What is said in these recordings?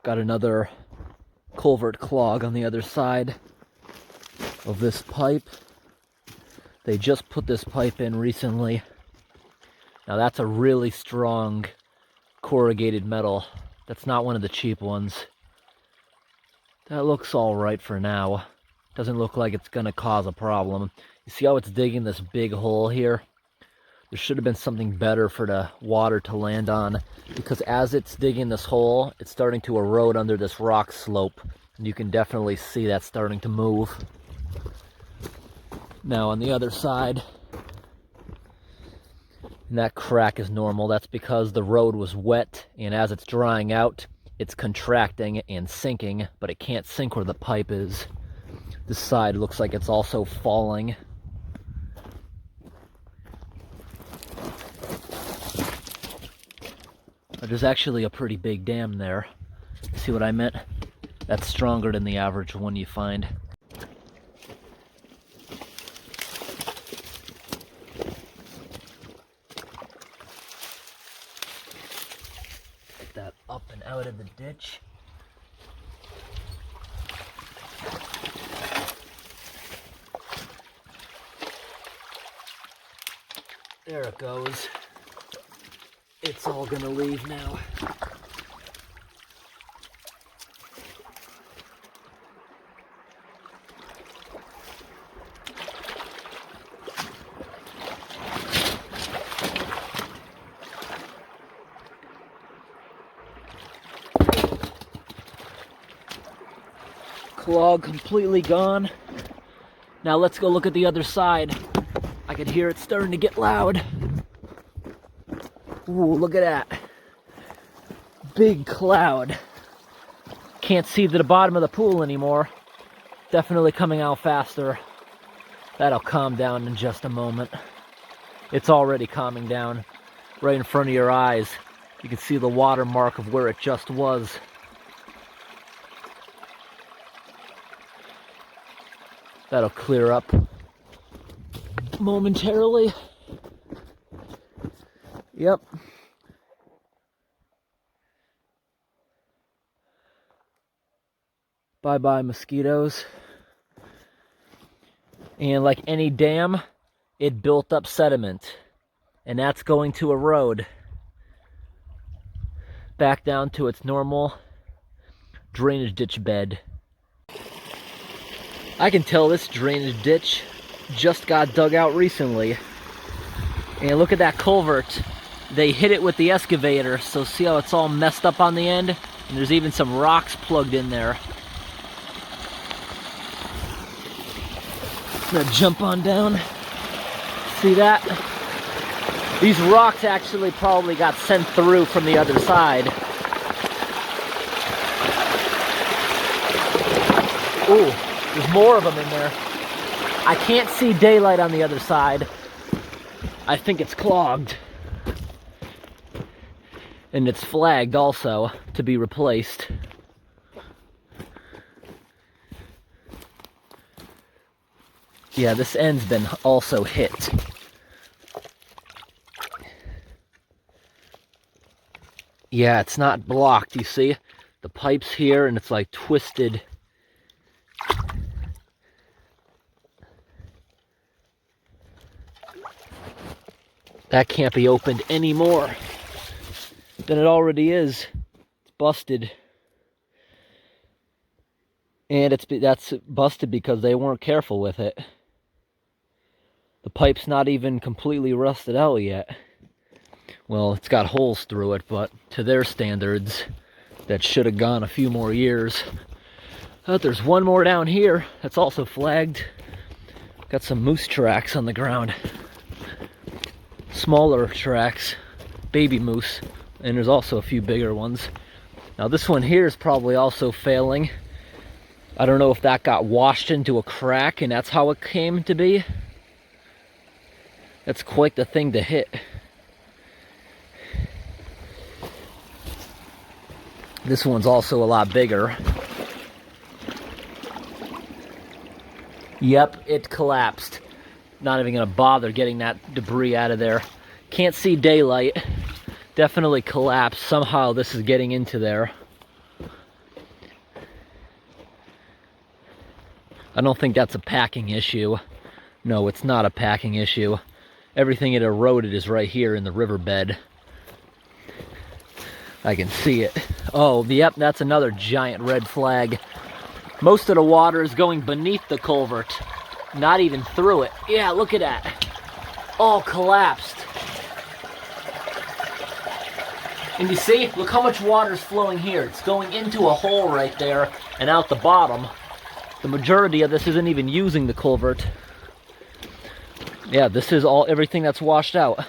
Got another culvert clog on the other side of this pipe. They just put this pipe in recently. Now that's a really strong corrugated metal. That's not one of the cheap ones. That looks all right for now. Doesn't look like it's gonna cause a problem. You see how it's digging this big hole here? There should have been something better for the water to land on, because as it's digging this hole, it's starting to erode under this rock slope, and you can definitely see that starting to move. Now on the other side, and that crack is normal. That's because the road was wet, and as it's drying out, it's contracting and sinking, but it can't sink where the pipe is. This side looks like it's also falling. There's actually a pretty big dam there. See what I meant? That's stronger than the average one you find. Get that up and out of the ditch. There it goes. It's all gonna leave now. Clog completely gone. Now let's go look at the other side. I can hear it starting to get loud. Ooh, look at that. Big cloud. Can't see to the bottom of the pool anymore. Definitely coming out faster. That'll calm down in just a moment. It's already calming down. Right in front of your eyes. You can see the watermark of where it just was. That'll clear up momentarily. Yep. Bye-bye mosquitoes. And like any dam, it built up sediment, and that's going to erode back down to its normal drainage ditch bed. I can tell this drainage ditch just got dug out recently. And look at that culvert. They hit it with the excavator, so see how it's all messed up on the end? And there's even some rocks plugged in there. I'm gonna jump on down. See that? These rocks actually probably got sent through from the other side. Ooh, there's more of them in there. I can't see daylight on the other side. I think it's clogged. And it's flagged also to be replaced. Yeah, this end's been also hit. Yeah, it's not blocked, you see? The pipe's here and it's like twisted. That can't be opened anymore than it already is. It's busted. And that's busted because they weren't careful with it. The pipe's not even completely rusted out yet. Well, it's got holes through it, but to their standards, that should have gone a few more years. But there's one more down here that's also flagged. Got some moose tracks on the ground. Smaller tracks, baby moose, and there's also a few bigger ones. Now this one here is probably also failing. I don't know if that got washed into a crack and that's how it came to be. That's quite the thing to hit. This one's also a lot bigger. Yep, it collapsed. Not even gonna bother getting that debris out of there. Can't see daylight. Definitely collapsed. Somehow this is getting into there. I don't think that's a packing issue. No, it's not a packing issue. Everything it eroded is right here in the riverbed. I can see it. Oh, yep, that's another giant red flag. Most of the water is going beneath the culvert, not even through it. Yeah, look at that. All collapsed. And you see, look how much water is flowing here. It's going into a hole right there and out the bottom. The majority of this isn't even using the culvert. Yeah, this is everything that's washed out.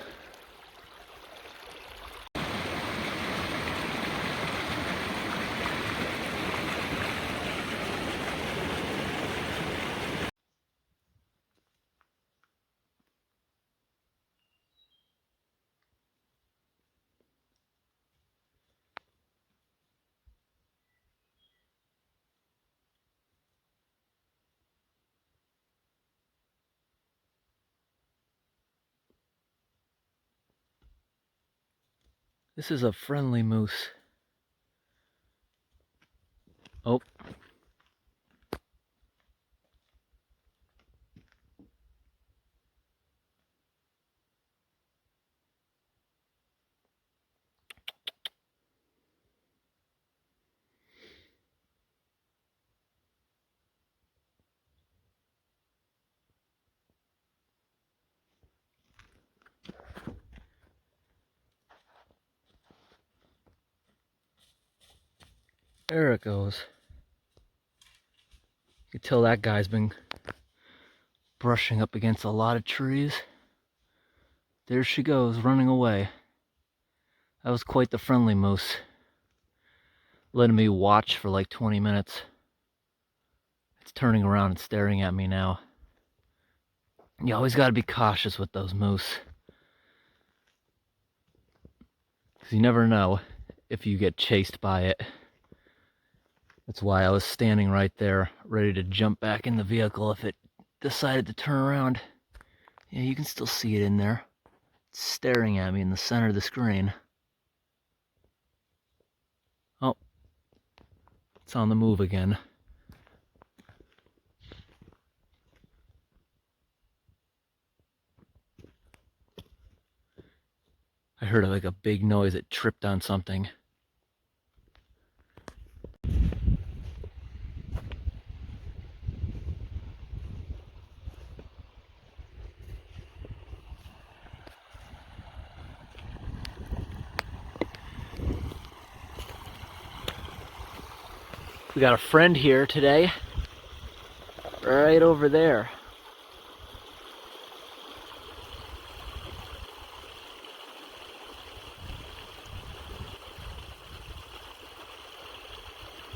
This is a friendly moose. Oh. There it goes. You can tell that guy's been brushing up against a lot of trees. There she goes, running away. That was quite the friendly moose. Letting me watch for like 20 minutes. It's turning around and staring at me now. You always gotta be cautious with those moose. Because you never know if you get chased by it. That's why I was standing right there, ready to jump back in the vehicle if it decided to turn around. Yeah, you can still see it in there. It's staring at me in the center of the screen. Oh, it's on the move again. I heard like a big noise. It tripped on something. We got a friend here today, right over there.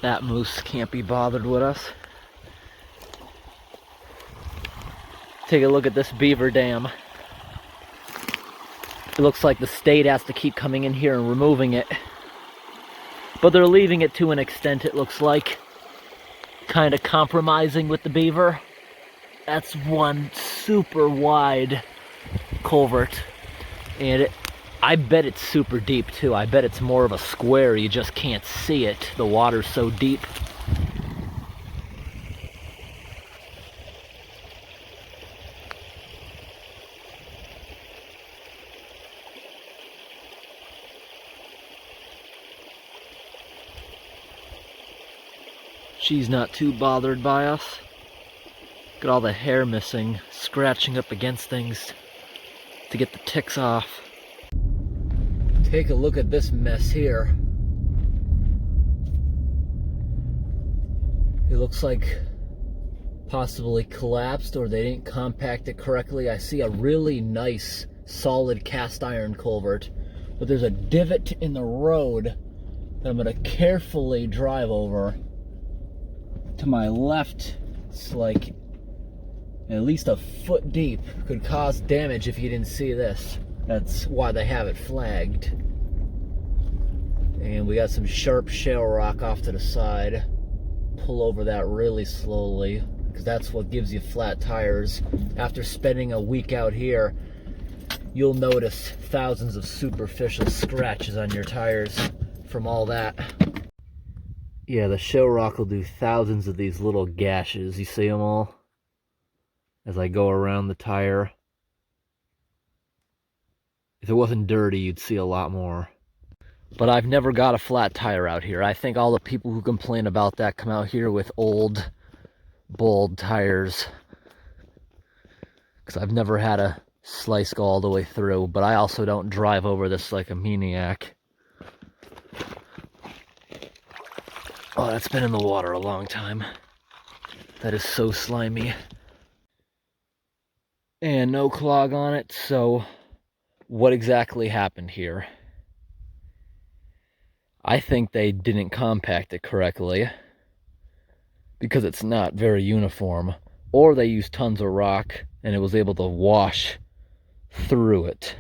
That moose can't be bothered with us. Take a look at this Beaver Dam. It looks like the state has to keep coming in here and removing it. But they're leaving it to an extent, it looks like. Kind of compromising with the beaver. That's one super wide culvert. And I bet it's super deep too. I bet it's more of a square. You just can't see it. The water's so deep. She's not too bothered by us. Look at all the hair missing, scratching up against things to get the ticks off. Take a look at this mess here. It looks like possibly collapsed or they didn't compact it correctly. I see a really nice solid cast iron culvert, but there's a divot in the road that I'm going to carefully drive over. To my left, it's like at least a foot deep. Could cause damage if you didn't see this. That's why they have it flagged. And we got some sharp shale rock off to the side. Pull over that really slowly, because that's what gives you flat tires. After spending a week out here, you'll notice thousands of superficial scratches on your tires from all that. Yeah, the show rock will do thousands of these little gashes. You see them all? As I go around the tire. If it wasn't dirty, you'd see a lot more. But I've never got a flat tire out here. I think all the people who complain about that come out here with old, bald tires. Because I've never had a slice go all the way through. But I also don't drive over this like a maniac. Oh, that's been in the water a long time. That is so slimy. And no clog on it, so what exactly happened here? I think they didn't compact it correctly because it's not very uniform, or they used tons of rock and it was able to wash through it,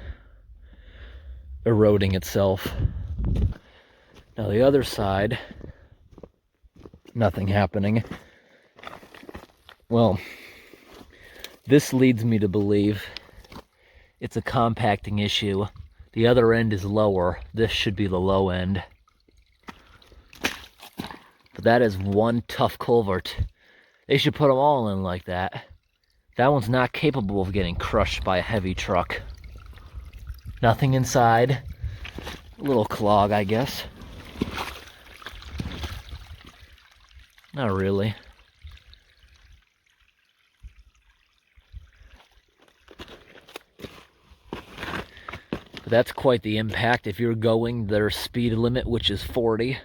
eroding itself. Now the other side, nothing happening. Well, this leads me to believe it's a compacting issue. The other end is lower. This should be the low end. But that is one tough culvert. They should put them all in like that. That one's not capable of getting crushed by a heavy truck. Nothing inside. A little clog, I guess. Not really. But that's quite the impact if you're going their speed limit, which is 40.